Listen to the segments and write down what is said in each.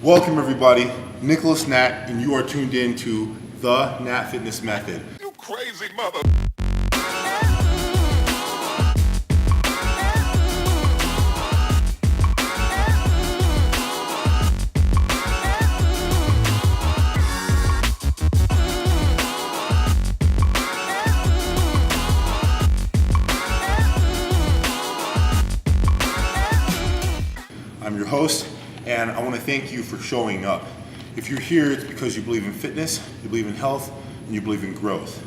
Welcome everybody, Nicholas Natt, and you are tuned in to the Natt Fitness Method. You crazy mother. I'm your host, and I want to thank you for showing up. If you're here, it's because you believe in fitness, you believe in health, and you believe in growth.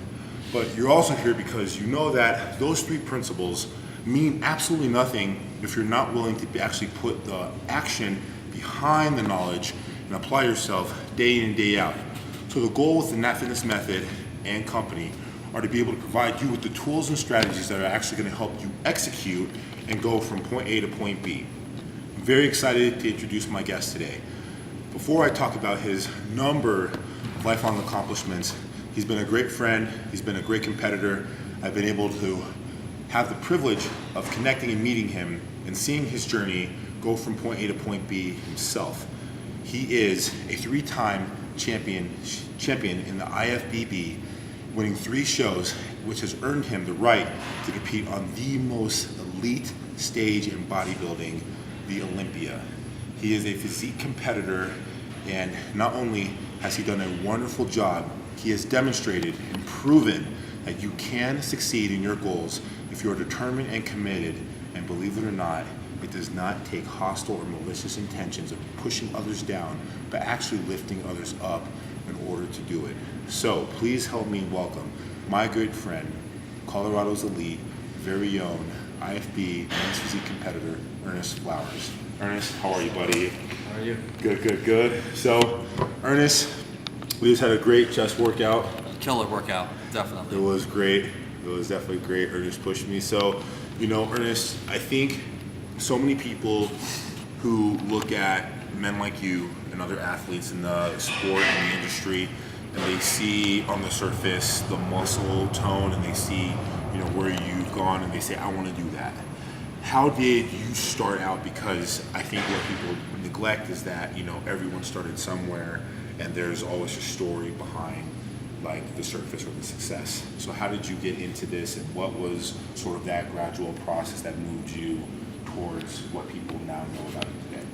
But you're also here because you know that those three principles mean absolutely nothing if you're not willing to actually put the action behind the knowledge and apply yourself day in and day out. So the goal with the Natt Fitness Method and company are to be able to provide you with the tools and strategies that are actually going to help you execute and go from point A to point B. I'm very excited to introduce my guest today. Before I talk about his number of lifelong accomplishments, he's been a great friend, he's been a great competitor. I've been able to have the privilege of connecting and meeting him and seeing his journey go from point A to point B himself. He is a three-time champion in the Ifbb, winning 3 shows, which has earned him the right to compete on the most elite stage in bodybuilding, the Olympia. He is a physique competitor, and not only has he done a wonderful job, he has demonstrated and proven that you can succeed in your goals if you are determined and committed. And believe it or not, it does not take hostile or malicious intentions of pushing others down, but actually lifting others up in order to do it. So please help me welcome my good friend, Colorado's elite, very own Ifbb men's physique competitor, Earnest Flowers. Earnest, how are you, buddy? How are you? Good. So, Earnest, we just had a great chest workout. Killer workout, definitely. It was great. It was definitely great. Ernest pushed me. So, Ernest, I think so many people who look at men like you and other athletes in the sport and the industry, and they see on the surface the muscle tone, and they see, where you've gone, and they say, I want to do that. How did you start out? Because I think what people neglect is that, everyone started somewhere, and there's always a story behind like the surface or the success. So how did you get into this, and what was sort of that gradual process that moved you towards what people now know about it today?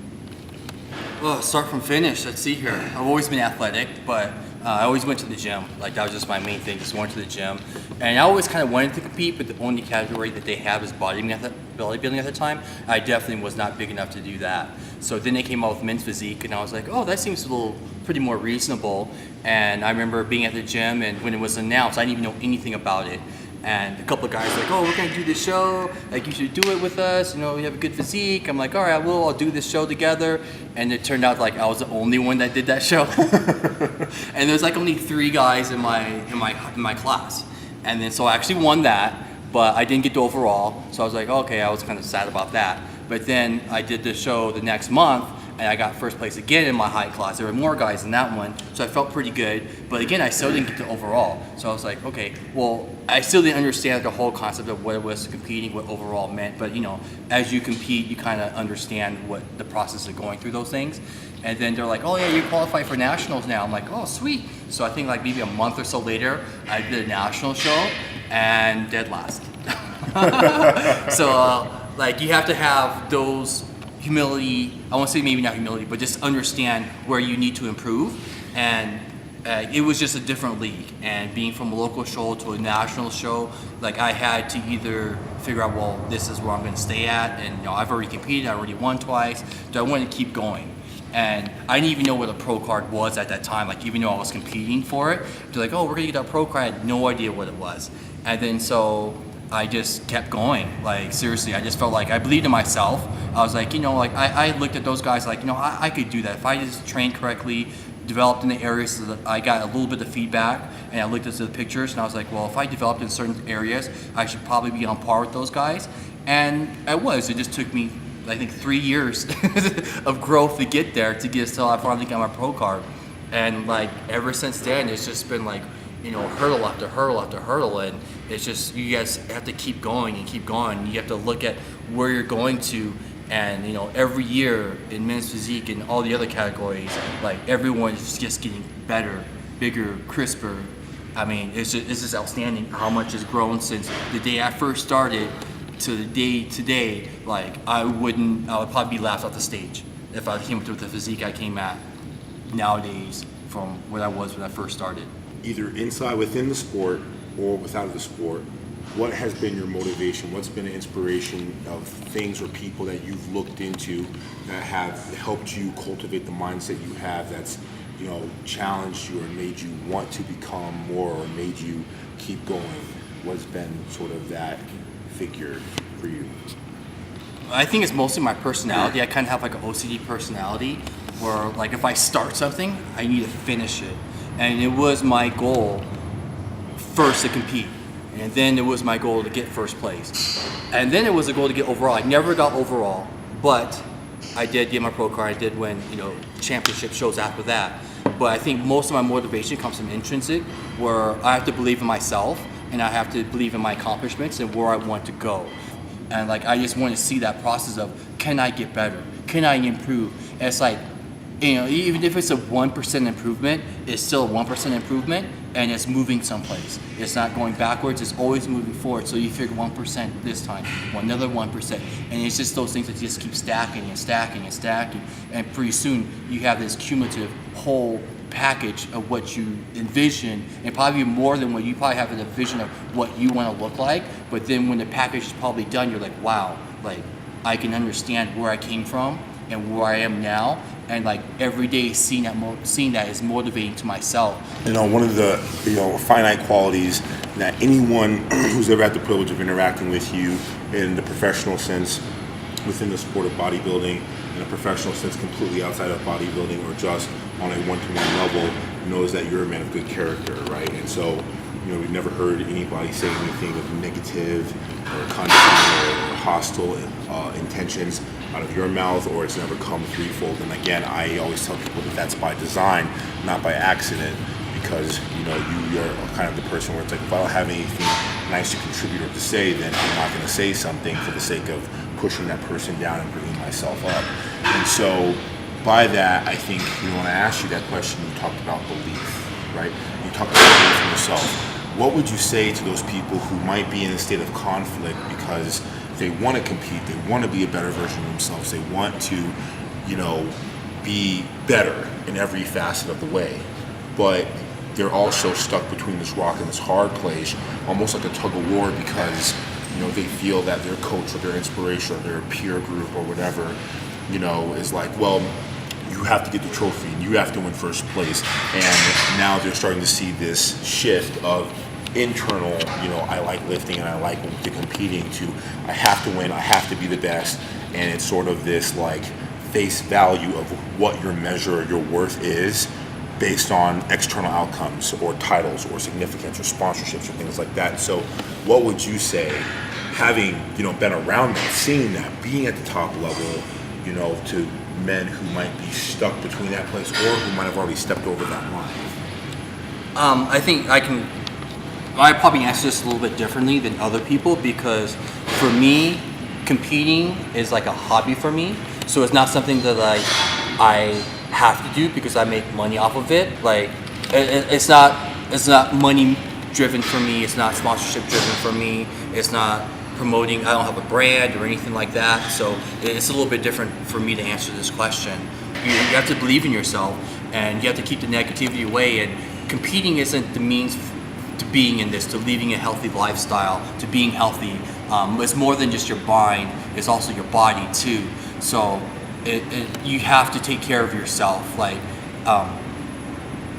Well, start from finish. Let's see here. I've always been athletic, but I always went to the gym. Like, that was just my main thing, just going to the gym. And I always kind of wanted to compete, but the only category that they have is bodybuilding at the time. I definitely was not big enough to do that. So then they came out with men's physique, and I was like, oh, that seems pretty more reasonable. And I remember being at the gym, and when it was announced, I didn't even know anything about it. And a couple of guys were like, oh, we're going to do this show. Like, you should do it with us. We have a good physique. I'm like, all right, I'll do this show together. And it turned out like I was the only one that did that show. And there's like only 3 guys in my class. And then so I actually won that, but I didn't get to overall. So I was like, okay, I was kind of sad about that. But then I did the show the next month, and I got first place again in my height class. There were more guys in that one, so I felt pretty good. But again, I still didn't get to overall. So I was like, okay, well, I still didn't understand the whole concept of what it was competing, what overall meant. But as you compete, you kind of understand what the process of going through those things. And then they're like, oh yeah, you qualify for nationals now. I'm like, oh sweet. So I think like maybe a month or so later, I did a national show and dead last. So like you have to have those humility, I won't say maybe not humility, but just understand where you need to improve. And it was just a different league. And being from a local show to a national show, like I had to either figure out, well, this is where I'm going to stay at. And I've already competed, I already won twice. Do I want to keep going? And I didn't even know what a pro card was at that time. Like, even though I was competing for it, they're like, oh, we're going to get that pro card. I had no idea what it was. And then so I just kept going. Like, seriously, I just felt like I believed in myself. I was like, I looked at those guys like, I could do that. If I just trained correctly, developed in the areas so that I got a little bit of feedback, and I looked at the pictures, and I was like, well, if I developed in certain areas, I should probably be on par with those guys. And I was. It just took me, I think, 3 years of growth to get there, to get till I finally got my pro card. And like ever since then, it's just been like, hurdle after hurdle after hurdle, and it's just, you guys have to keep going and keep going. You have to look at where you're going to And every year in men's physique and all the other categories, like everyone is just getting better, bigger, crisper. I mean, it's just outstanding how much has grown since the day I first started to the day today. Like I would probably be laughed off the stage if I came with the physique I came at nowadays from what I was when I first started. Either inside within the sport or without the sport, what has been your motivation? What's been an inspiration of things or people that you've looked into that have helped you cultivate the mindset you have that's challenged you or made you want to become more or made you keep going? What's been sort of that figure for you? I think it's mostly my personality. I kind of have like an OCD personality where like if I start something, I need to finish it. And it was my goal first to compete. And then it was my goal to get first place. And then it was a goal to get overall. I never got overall, but I did get my pro card. I did win, championship shows after that. But I think most of my motivation comes from intrinsic, where I have to believe in myself and I have to believe in my accomplishments and where I want to go. And like I just want to see that process of, can I get better? Can I improve? And it's like, even if it's a 1% improvement, it's still a 1% improvement, and it's moving someplace. It's not going backwards, it's always moving forward. So you figure 1% this time, another 1%. And it's just those things that just keep stacking and stacking and stacking. And pretty soon you have this cumulative whole package of what you envision, and probably more than what you probably have a vision of what you want to look like. But then when the package is probably done, you're like, wow, like I can understand where I came from and where I am now. And like every day seeing that is motivating to myself. One of the finite qualities that anyone who's ever had the privilege of interacting with you in the professional sense within the sport of bodybuilding, in a professional sense completely outside of bodybuilding or just on a one-to-one level, knows that you're a man of good character, right? And so we've never heard anybody say anything of negative or condescending or hostile intentions out of your mouth, or it's never come threefold. And again, I always tell people that that's by design, not by accident, because you're kind of the person where it's like, if I don't have anything nice to contribute or to say, then I'm not going to say something for the sake of pushing that person down and bringing myself up. And so by that, I think when I asked you that question, you talked about belief, right? You talked about belief in yourself. What would you say to those people who might be in a state of conflict because they want to compete, they want to be a better version of themselves, they want to, be better in every facet of the way, but they're also stuck between this rock and this hard place, almost like a tug of war, because they feel that their coach or their inspiration or their peer group or whatever, is like, well, you have to get the trophy and you have to win first place. And now they're starting to see this shift of internal, I like lifting and I like the competing, to I have to win, I have to be the best. And it's sort of this like face value of what your measure of your worth is based on external outcomes or titles or significance or sponsorships or things like that. So what would you say, having been around that, seeing that, being at the top level, to men who might be stuck between that place or who might have already stepped over that line? I think I probably answer this a little bit differently than other people, because for me, competing is like a hobby for me. So it's not something that I have to do because I make money off of it. Like it's not money driven for me. It's not sponsorship driven for me. It's not promoting. I don't have a brand or anything like that. So it's a little bit different for me to answer this question. You have to believe in yourself, and you have to keep the negativity away. And competing isn't the means to being in this, to living a healthy lifestyle, to being healthy. It's more than just your mind, it's also your body too. So you have to take care of yourself. Like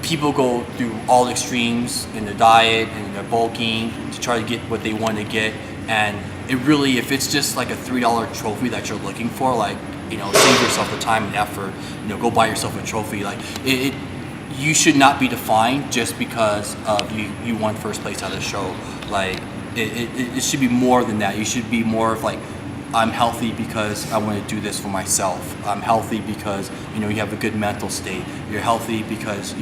people go through all extremes in their diet and their bulking to try to get what they want to get. And it really, if it's just like a $3 trophy that you're looking for, like, save yourself the time and effort, go buy yourself a trophy. Like you should not be defined just because of you won first place at a show. Like it should be more than that. You should be more of like, I'm healthy because I want to do this for myself. I'm healthy because you have a good mental state. You're healthy because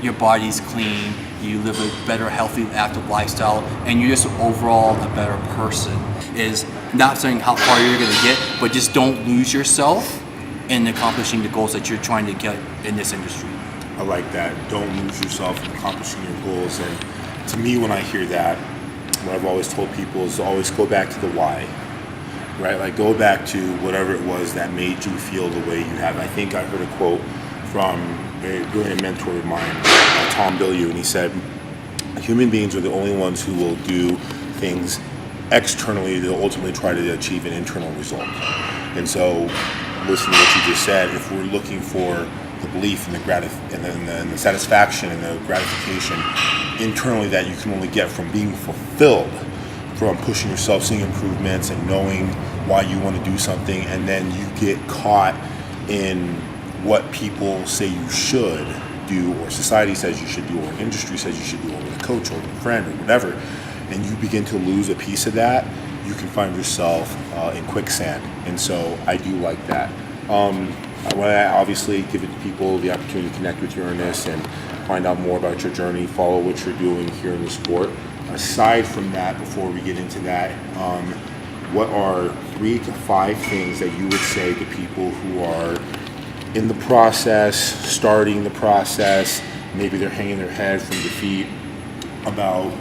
your body's clean. You live a better, healthy, active lifestyle, and you're just overall a better person. Is not saying how far you're going to get, but just don't lose yourself in accomplishing the goals that you're trying to get in this industry. I like that. Don't lose yourself in accomplishing your goals. And to me, when I hear that, what I've always told people is always go back to the why, right? Like go back to whatever it was that made you feel the way you have. I think I heard a quote from a brilliant mentor of mine, Tom Bilyeu, and he said, human beings are the only ones who will do things externally to ultimately try to achieve an internal result. And so, listening to what you just said, if we're looking for the belief and the satisfaction and the gratification internally that you can only get from being fulfilled, from pushing yourself, seeing improvements, and knowing why you want to do something, and then you get caught in what people say you should do, or society says you should do, or an industry says you should do, or with a coach or a friend or whatever, and you begin to lose a piece of that, you can find yourself in quicksand. And so I do like that. I want to obviously give people the opportunity to connect with you, Earnest, and find out more about your journey, follow what you're doing here in the sport. Aside from that, before we get into that, what are 3 to 5 things that you would say to people who are in the process, starting the process, maybe they're hanging their head from defeat, about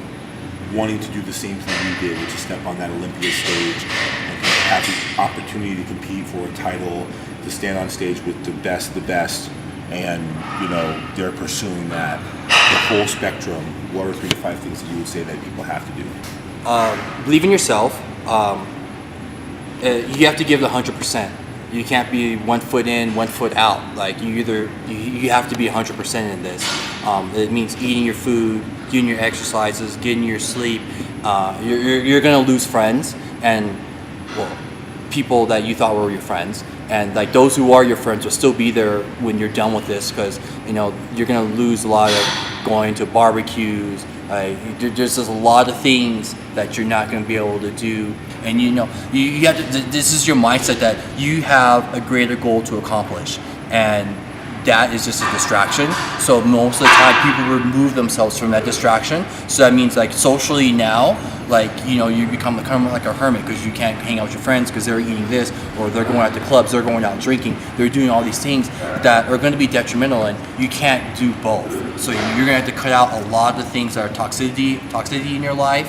wanting to do the same thing you did, which is step on that Olympia stage and have the opportunity to compete for a title, to stand on stage with the best, and they're pursuing that, the whole spectrum. What are 3 to 5 things that you would say that people have to do? Believe in yourself. You have to give the 100%. You can't be 1 foot in, 1 foot out. Like you have to be 100% in this. It means eating your food, getting your exercises, getting your sleep. You're gonna lose friends and people that you thought were your friends, and like those who are your friends will still be there when you're done with this, because you're gonna lose a lot of going to barbecues. There's just a lot of things that you're not going to be able to do, and you have to. This is your mindset that you have a greater goal to accomplish, and that is just a distraction. So most of the time, people remove themselves from that distraction. So that means like socially now, like you become kind of like a hermit because you can't hang out with your friends because they're eating this, or they're going out to clubs, they're going out drinking, they're doing all these things that are going to be detrimental, and you can't do both. So you're going to have to cut out a lot of the things that are toxicity in your life,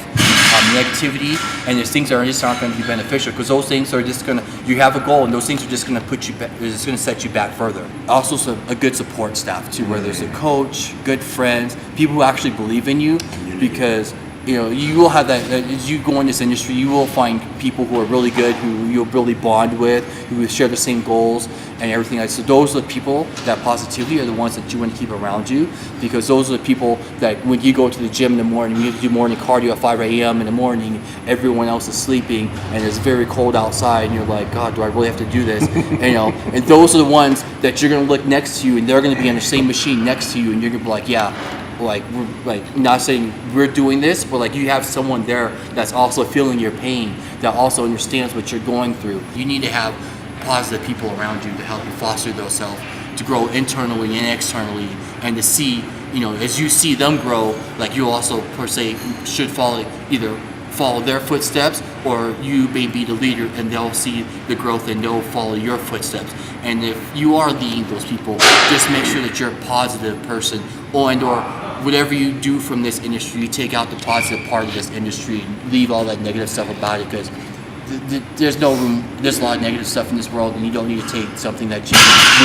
negativity, and there's things that are just not going to be beneficial, because those things are just you have a goal, and those things are just going to put you back, it's going to set you back further. Also, a good support staff too, where there's a coach, good friends, people who actually believe in you, because you will have that as you go in this industry. You will find people who are really good, who you'll really bond with, who share the same goals and everything else. So those are the people that positively are the ones that you want to keep around you, because those are the people that when you go to the gym in the morning, you have to do morning cardio at 5 a.m. in the morning, everyone else is sleeping and it's very cold outside, and you're like, God, do I really have to do this? And those are the ones that you're going to look next to you, and they're going to be on the same machine next to you, and you're going to be like, yeah, we're not saying we're doing this, but like you have someone there that's also feeling your pain, that also understands what you're going through. You need to have positive people around you to help you foster yourself, to grow internally and externally, and to see, as you see them grow, like you also per se should either follow their footsteps, or you may be the leader and they'll see the growth and they'll follow your footsteps. And if you are leading those people, just make sure that you're a positive person, or whatever you do from this industry, you take out the positive part of this industry and leave all that negative stuff about it, because there's no room. There's a lot of negative stuff in this world, and you don't need to take something that you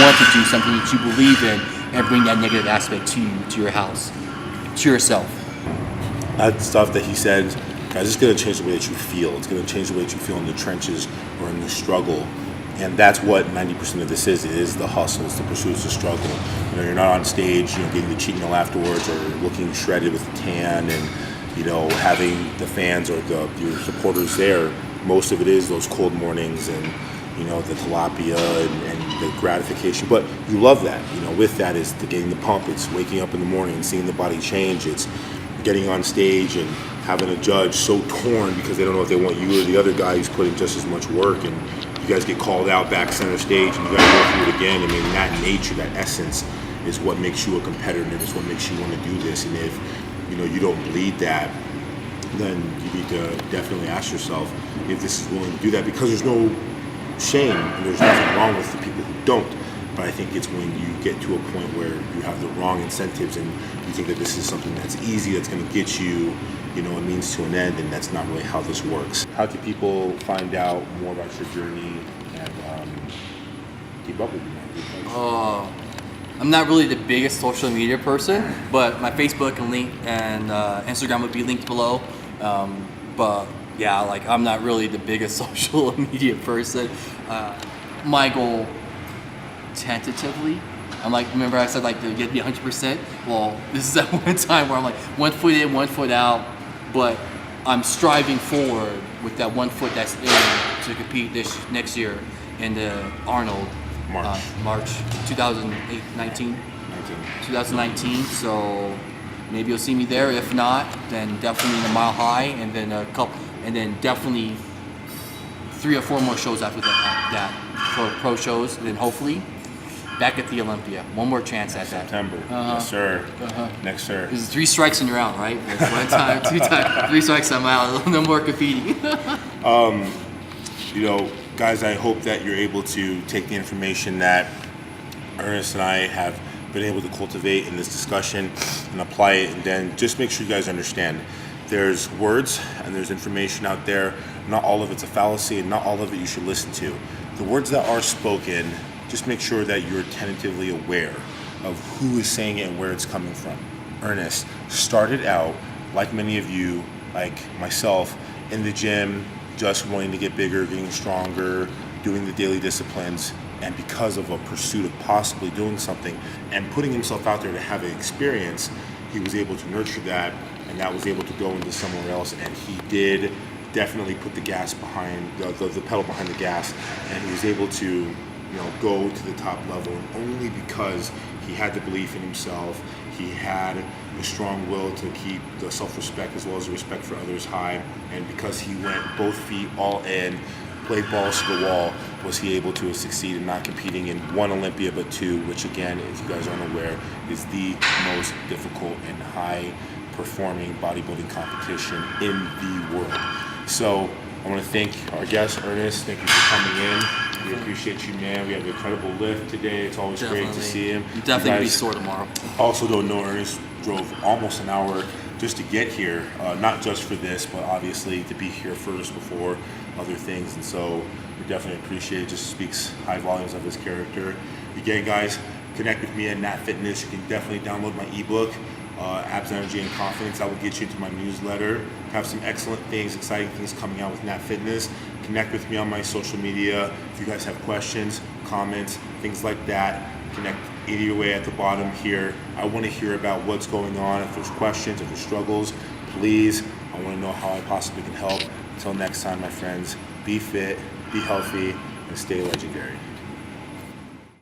want to do, something that you believe in, and bring that negative aspect to you, to your house, to yourself. That stuff that he said, guys, it's going to change the way that you feel. It's going to change the way that you feel in the trenches or in the struggle. And that's what 90% of this is. It is the hustle, it's the pursuit, it's the struggle. You're not on stage, getting the cheat meal afterwards, or looking shredded with a tan, and having the fans or your supporters there. Most of it is those cold mornings and the tilapia and the gratification. But you love that. With that is the getting the pump. It's waking up in the morning and seeing the body change. It's getting on stage and having a judge so torn because they don't know if they want you or the other guy who's putting just as much work, and you guys get called out back center stage and you got to go through it again. I mean, that nature, that essence is what makes you a competitor, and it's what makes you want to do this. And if you don't bleed that, then you need to definitely ask yourself, if this is willing to do that, because there's no shame and there's nothing wrong with the people who don't. But I think it's when you get to a point where you have the wrong incentives and you think that this is something that's easy, that's going to get you, a means to an end, and that's not really how this works. How can people find out more about your journey and keep up with you, man? I'm not really the biggest social media person, but my Facebook and Instagram would be linked below. But yeah, like I'm not really the biggest social media person. My goal, tentatively, remember I said to get me 100%? Well, this is that one time where I'm 1 foot in, 1 foot out, but I'm striving forward with that 1 foot that's in to compete next year in the Arnold. March 2019. 2019. So maybe you'll see me there. If not, then definitely in the Mile High, and then then definitely 3 or 4 more shows after that, pro shows, and then hopefully back at the Olympia. One more chance at that. September. Yes, sir. Next, sir. Because 3 strikes and you're out, right? That's 1 time, 2 times, 3 strikes, I'm out. No more competing. Guys, I hope that you're able to take the information that Earnest and I have been able to cultivate in this discussion and apply it, and then just make sure you guys understand there's words and there's information out there. Not all of it's a fallacy, and not all of it you should listen to. The words that are spoken, just make sure that you're tentatively aware of who is saying it and where it's coming from. Earnest started out, like many of you, like myself, in the gym, just wanting to get bigger, getting stronger, doing the daily disciplines, and because of a pursuit of possibly doing something and putting himself out there to have an experience, he was able to nurture that, and that was able to go into somewhere else, and he did definitely put the gas behind, the pedal behind the gas, and he was able to go to the top level, and only because he had the belief in himself, he had a strong will to keep the self-respect as well as the respect for others high, and because he went both feet all in, played balls to the wall, was he able to succeed in not competing in 1 Olympia but 2, which again, if you guys aren't aware, is the most difficult and high performing bodybuilding competition in the world. So I want to thank our guest, Earnest. Thank you for coming in. We appreciate you, man. We have an incredible lift today. It's always great to see him. You'll definitely be sore tomorrow. Also don't know, Earnest drove almost an hour just to get here, not just for this, but obviously to be here first before other things. And so we definitely appreciate it. Just speaks high volumes of his character. Again, guys, connect with me at Natt Fitness. You can definitely download my ebook, Abs, Energy, and Confidence. That will get you into my newsletter. Have some excellent things, exciting things coming out with Natt Fitness. Connect with me on my social media. If you guys have questions, comments, things like that, connect either way at the bottom here. I want to hear about what's going on. If there's questions, if there's struggles, please. I want to know how I possibly can help. Until next time, my friends, be fit, be healthy, and stay legendary.